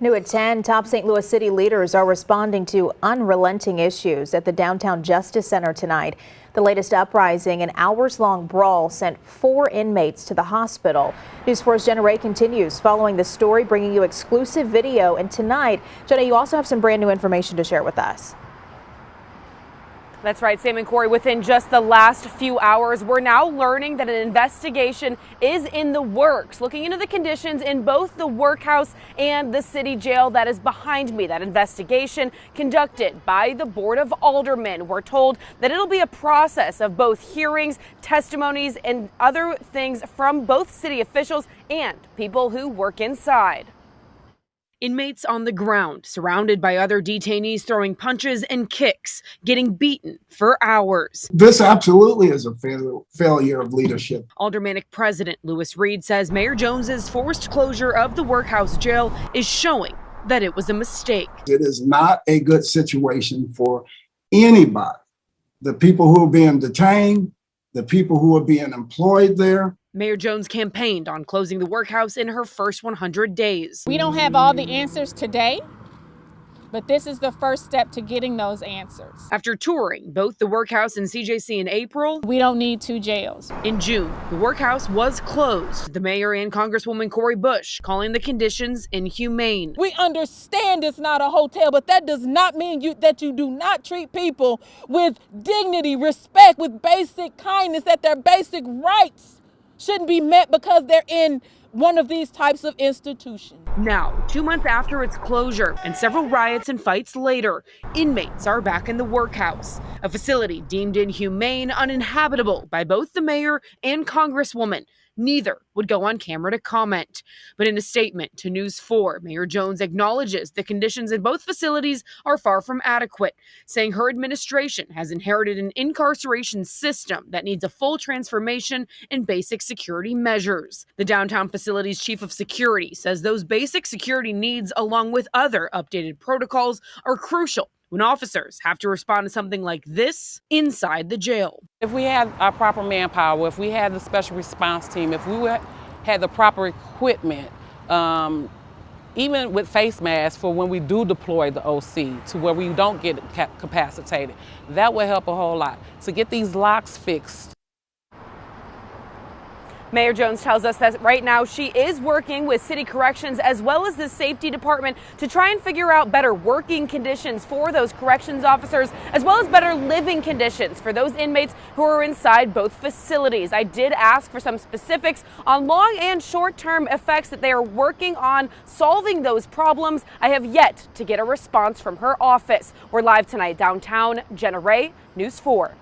New at 10, top St. Louis City leaders are responding to unrelenting issues at the Downtown Justice Center tonight. The latest uprising, an hours-long brawl, sent 4 inmates to the hospital. News 4's Jenna Ray continues following the story, bringing you exclusive video. And tonight, Jenna, you also have some brand new information to share with us. That's right, Sam and Corey. Within just the last few hours, we're now learning that an investigation is in the works, looking into the conditions in both the workhouse and the city jail that is behind me. That investigation conducted by the Board of Aldermen. We're told that it'll be a process of both hearings, testimonies, and other things from both city officials and people who work inside. Inmates on the ground, surrounded by other detainees throwing punches and kicks, getting beaten for hours. This absolutely is a failure of leadership. Aldermanic President Lewis Reed says Mayor Jones's forced closure of the workhouse jail is showing that it was a mistake. It is not a good situation for anybody. The people who are being detained, the people who are being employed there. Mayor Jones campaigned on closing the workhouse in her first 100 days. We don't have all the answers today, but this is the first step to getting those answers. After touring both the workhouse and CJC in April, we don't need 2 jails. In June, the workhouse was closed. The mayor and Congresswoman CORI calling the conditions inhumane. We understand it's not a hotel, but that does not mean that you do not treat people with dignity, respect, with basic kindness, that their basic rights shouldn't be met because they're in one of these types of institutions. Now, 2 months after its closure and several riots and fights later, inmates are back in the workhouse, a facility deemed inhumane, uninhabitable by both the mayor and Congresswoman. Neither would go on camera to comment. But in a statement to News 4, Mayor Jones acknowledges the conditions in both facilities are far from adequate, saying her administration has inherited an incarceration system that needs a full transformation and basic security measures. The downtown facility's chief of security says those basic security needs, along with other updated protocols, are crucial when officers have to respond to something like this inside the jail. If we had our proper manpower, if we had the special response team, if we had the proper equipment, even with face masks for when we do deploy the OC to where we don't get capacitated, that would help a whole lot. To get these locks fixed. Mayor Jones tells us that right now she is working with city corrections as well as the safety department to try and figure out better working conditions for those corrections officers, as well as better living conditions for those inmates who are inside both facilities. I did ask for some specifics on long and short-term effects that they are working on solving those problems. I have yet to get a response from her office. We're live tonight downtown. Jenna Ray, News 4.